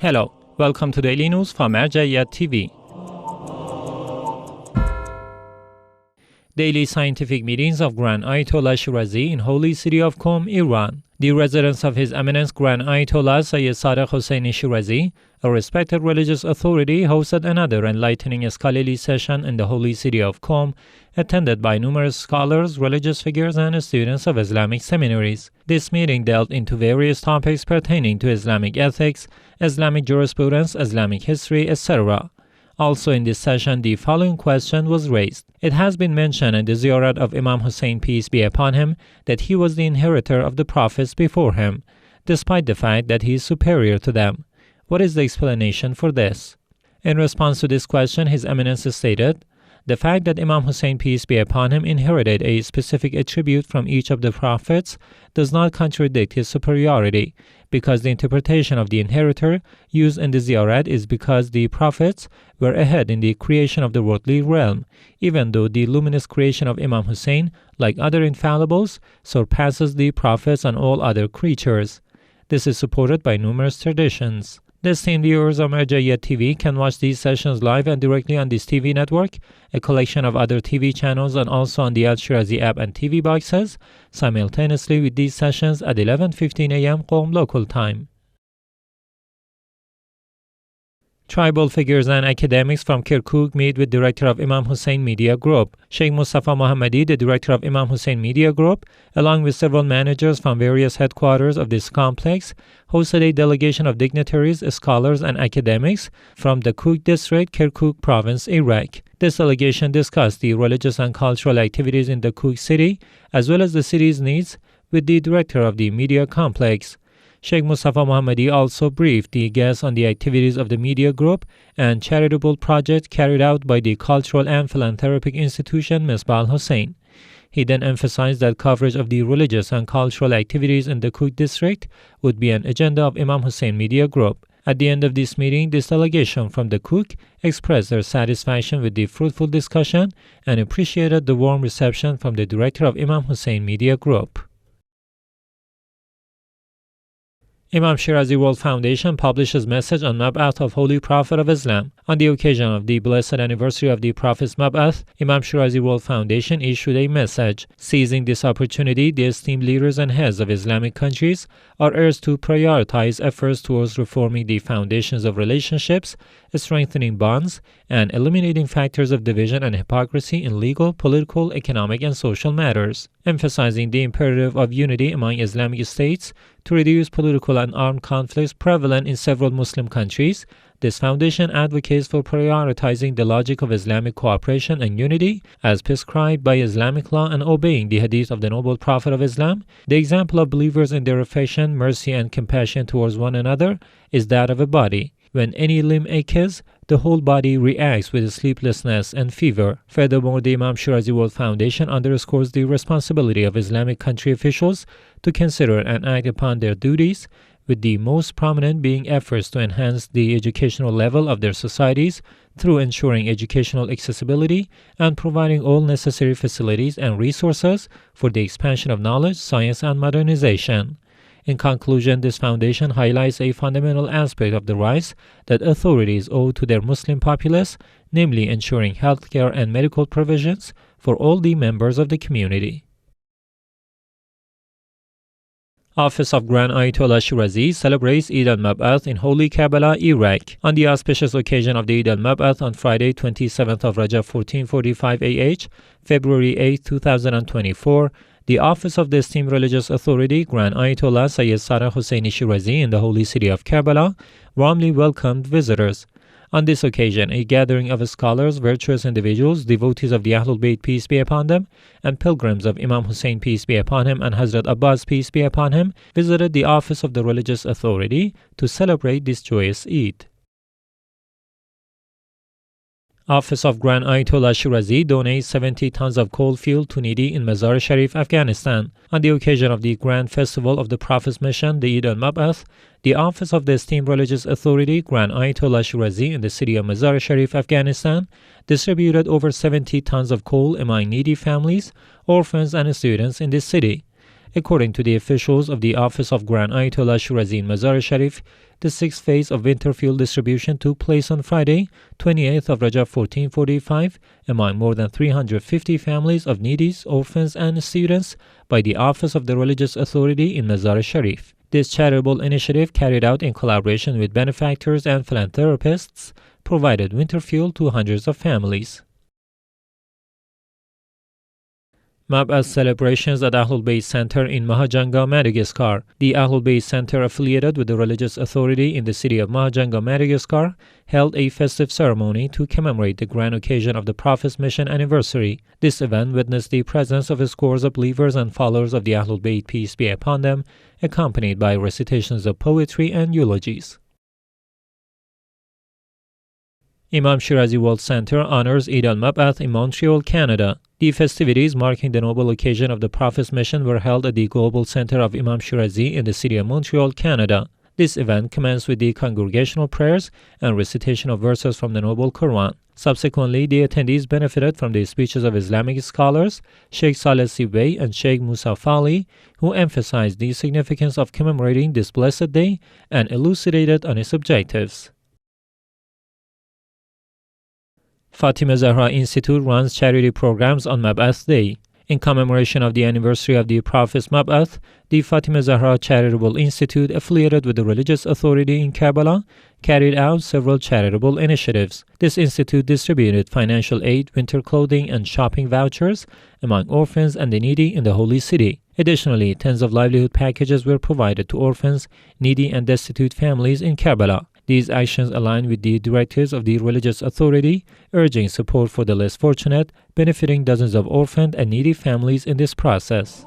Hello, welcome to Daily News from Mazar-i-Sharif TV. Daily scientific meetings of Grand Ayatollah Shirazi in holy city of Qom, Iran. The residence of His Eminence Grand Ayatollah Sadiq Hussein Shirazi, a respected religious authority, hosted another enlightening scholarly session in the holy city of Qom, attended by numerous scholars, religious figures, and students of Islamic seminaries. This meeting delved into various topics pertaining to Islamic ethics, Islamic jurisprudence, Islamic history, etc. Also in this session, the following question was raised. It has been mentioned in the ziyarat of Imam Hussein, peace be upon him, that he was the inheritor of the prophets before him, despite the fact that he is superior to them. What is the explanation for this? In response to this question, His Eminence stated, the fact that Imam Hussein, peace be upon him, inherited a specific attribute from each of the prophets does not contradict his superiority, because the interpretation of the inheritor used in the ziyarat is because the prophets were ahead in the creation of the worldly realm, even though the luminous creation of Imam Hussein, like other infallibles, surpasses the prophets and all other creatures. This is supported by numerous traditions. The esteemed viewers of Mazar-i-Sharif TV can watch these sessions live and directly on this TV network, a collection of other TV channels, and also on the Shirazi app and TV boxes, simultaneously with these sessions at 11:15 a.m. Qom local time. Tribal figures and academics from Kirkuk meet with Director of Imam Hussein Media Group. Sheikh Mustafa Mohammadi, the Director of Imam Hussein Media Group, along with several managers from various headquarters of this complex, hosted a delegation of dignitaries, scholars, and academics from the Kuk district, Kirkuk province, Iraq. This delegation discussed the religious and cultural activities in the Kuk city, as well as the city's needs, with the Director of the Media Complex. Sheikh Mustafa Mohammadi also briefed the guests on the activities of the media group and charitable project carried out by the cultural and philanthropic institution Misbah al-Hussein. He then emphasized that coverage of the religious and cultural activities in the Kuk district would be an agenda of Imam Hussein Media Group. At the end of this meeting, this delegation from the Kuk expressed their satisfaction with the fruitful discussion and appreciated the warm reception from the Director of Imam Hussein Media Group. Imam Shirazi World Foundation publishes message on Mabath of Holy Prophet of Islam. On the occasion of the blessed anniversary of the Prophet's Mabath, Imam Shirazi World Foundation issued a message. Seizing this opportunity, the esteemed leaders and heads of Islamic countries are urged to prioritize efforts towards reforming the foundations of relationships, strengthening bonds, and eliminating factors of division and hypocrisy in legal, political, economic, and social matters, emphasizing the imperative of unity among Islamic states to reduce political and armed conflicts prevalent in several Muslim countries. This foundation advocates for prioritizing the logic of Islamic cooperation and unity as prescribed by Islamic law and obeying the hadith of the noble Prophet of Islam. The example of believers in their affection, mercy, and compassion towards one another is that of a body. When any limb aches, the whole body reacts with sleeplessness and fever. Furthermore, the Imam Shirazi World Foundation underscores the responsibility of Islamic country officials to consider and act upon their duties, with the most prominent being efforts to enhance the educational level of their societies through ensuring educational accessibility and providing all necessary facilities and resources for the expansion of knowledge, science, and modernization. In conclusion, this foundation highlights a fundamental aspect of the rights that authorities owe to their Muslim populace, namely ensuring healthcare and medical provisions for all the members of the community. Office of Grand Ayatollah Shirazi celebrates Eid al-Mabath in holy Karbala, Iraq. On the auspicious occasion of the Eid al-Mabath on Friday, 27th of Rajab 1445 AH, February 8, 2024, the office of the esteemed religious authority, Grand Ayatollah Zahra Hussein Shirazi in the holy city of Karbala, warmly welcomed visitors. On this occasion, a gathering of scholars, virtuous individuals, devotees of the AhlulBayt, peace be upon them, and pilgrims of Imam Hussein, peace be upon him, and Hazrat Abbas, peace be upon him, visited the office of the religious authority to celebrate this joyous Eid. Office of Grand Ayatollah Shirazi donates 70 tons of coal fuel to needy in Mazar-i-Sharif, Afghanistan. On the occasion of the Grand Festival of the Prophet's Mission, the Eid al-Mabath, the Office of the esteemed religious authority, Grand Ayatollah Shirazi in the city of Mazar-i-Sharif, Afghanistan, distributed over 70 tons of coal among needy families, orphans, and students in this city. According to the officials of the Office of Grand Ayatollah Shirazi in Mazar-i-Sharif, the sixth phase of winter fuel distribution took place on Friday, 28th of Rajab 1445, among more than 350 families of needies, orphans, and students by the Office of the Religious Authority in Mazar-i-Sharif. This charitable initiative, carried out in collaboration with benefactors and philanthropists, provided winter fuel to hundreds of families. Mabath celebrations at AhlulBayt Center in Mahajanga, Madagascar. The AhlulBayt Center, affiliated with the religious authority in the city of Mahajanga, Madagascar, held a festive ceremony to commemorate the grand occasion of the Prophet's mission anniversary. This event witnessed the presence of scores of believers and followers of the AhlulBayt, peace be upon them, accompanied by recitations of poetry and eulogies. Imam Shirazi World Center honors Eid al-Mabath in Montreal, Canada. The festivities marking the noble occasion of the Prophet's mission were held at the Global Center of Imam Shirazi in the city of Montreal, Canada. This event commenced with the congregational prayers and recitation of verses from the Noble Quran. Subsequently, the attendees benefited from the speeches of Islamic scholars, Sheikh Saleh Sibey and Sheikh Musa Fali, who emphasized the significance of commemorating this blessed day and elucidated on its objectives. Fatima Zahra Institute runs charity programs on Mabath Day. In commemoration of the anniversary of the Prophet's Mabath, the Fatima Zahra Charitable Institute, affiliated with the religious authority in Karbala, carried out several charitable initiatives. This institute distributed financial aid, winter clothing, and shopping vouchers among orphans and the needy in the Holy City. Additionally, tens of livelihood packages were provided to orphans, needy, and destitute families in Karbala. These actions align with the directives of the religious authority, urging support for the less fortunate, benefiting dozens of orphaned and needy families in this process.